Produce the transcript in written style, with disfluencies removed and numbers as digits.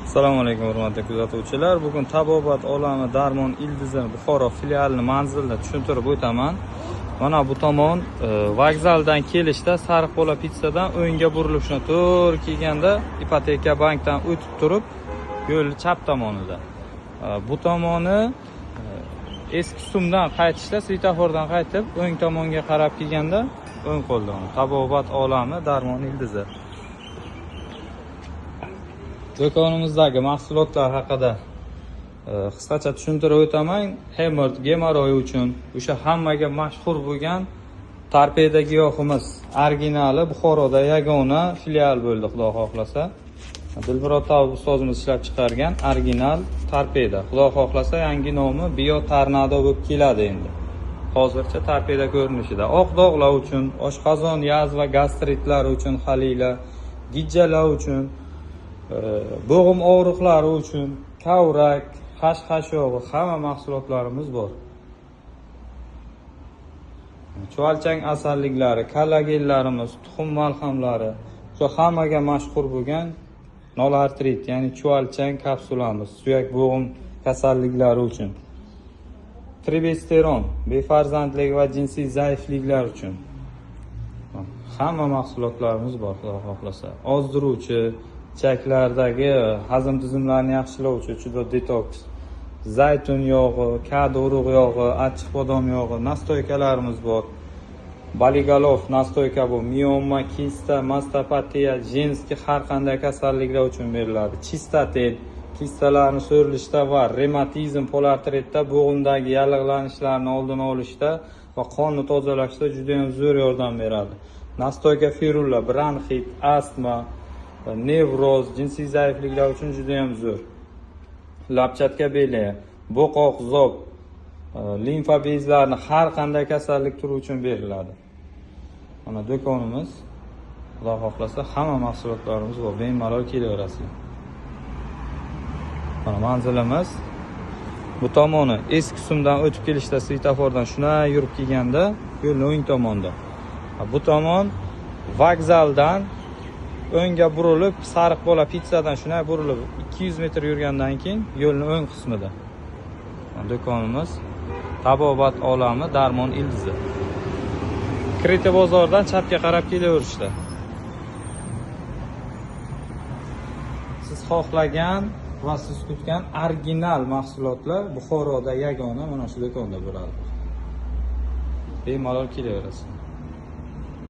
Assalomu alaykum hurmatli kuzatuvchilar. Bugun Tabobat olami Darmon Ildizi Buxoro filialini manzilini tushuntirib o'taman. Mana bu tomon vokzaldan kelishda Sariqbo'la pitssadan o'ngga burilib shuna to'g'ri kelganda ipoteka bankdan o'tib turib yo'l chap tomonida. Bu tomoni eski sumdan qaytishda svetofordan qaytib o'ng tomonga qarab kelganda o'ng qo'ldan Tabobat olami Darmon Ildizi. Do'konimizdagi mahsulotlar haqida qisqacha tushuntirib o'taman. Gemoroy uchun o'sha hammaga mashhur bo'lgan torpeda giyohimiz originali Buxoroda yagona filial bo'ldi, xudo xohlasa. Dilmurod ustozimiz ishlab chiqargan original torpeda. Xudo xohlasa yangi nomi Bio Tornado bo'lib keladi endi. Hozircha torpeda ko'rinishida. Oq dog'lar uchun, oshqozon, yaz va gastritlar uchun xalila, gijjalar uchun, bo'g'im og'riqlari uchun, kavrak, hash yog'i, hamma mahsulotlarimiz bor. Chuvalchang asalliklari, kollagenlarimiz, tuxum malhamlari, shu hammaga mashhur bo'lgan nolartrit, ya'ni chuvalchang kapsulamiz, suyak bo'g'im kasalliklari uchun. Tribesteron, befarzandlik va jinsiy zaifliklar uchun. Hamma mahsulotlarimiz bor, xudo xohlasa. Ozdiruvchi, ichaklardagi hazm tizimlarini yaxshilovchi juda detoks, zaytun yog'i, kada urug' yog'i, achchiq bodom yog'i, nastoykalarimiz bor. Baligalov nastoyka bu mioma, kista, mastopatiya, jinskiy har qanday kasalliklar uchun beriladi. Chistatel kistalarni so'rilishda va revmatizm, polartritda bo'g'imdagi yallig'lanishlarni oldini olishda va qonni tozalashda juda ham zo'r yordam beradi. Nastoyka firulla, bronxit, astma, nevroz, jinsiy zaifliklar uchun juda ham zo'r. Lapchatka beli, bo'qoq, zob, limfa bezlarini har qanday kasallik turi uchun beriladi. Mana do'konimiz, xudo xohlasa hamma mahsulotlarimiz bor, bemalol kelaverasizlar. Mana manzilimiz bu tomoni eski sumdan o'tib kelishda svetofordan shuna yurib kelganda yo'lning o'ng tomonda. Bu tomon vokzaldan o'ngga burilib, Sariqbo'la pizzadan shunday burilib 200 metr yurgandan keyin yo'lning o'ng qismida. Do'konimiz Tabobat olami Darmon Ildizi. Krita bozordan chapga qarab kelaverishda. Siz xohlagan va siz kutgan original mahsulotlar Buxoroda yagona mana shu do'konda bo'ladi. Bemalol kelaverasiz.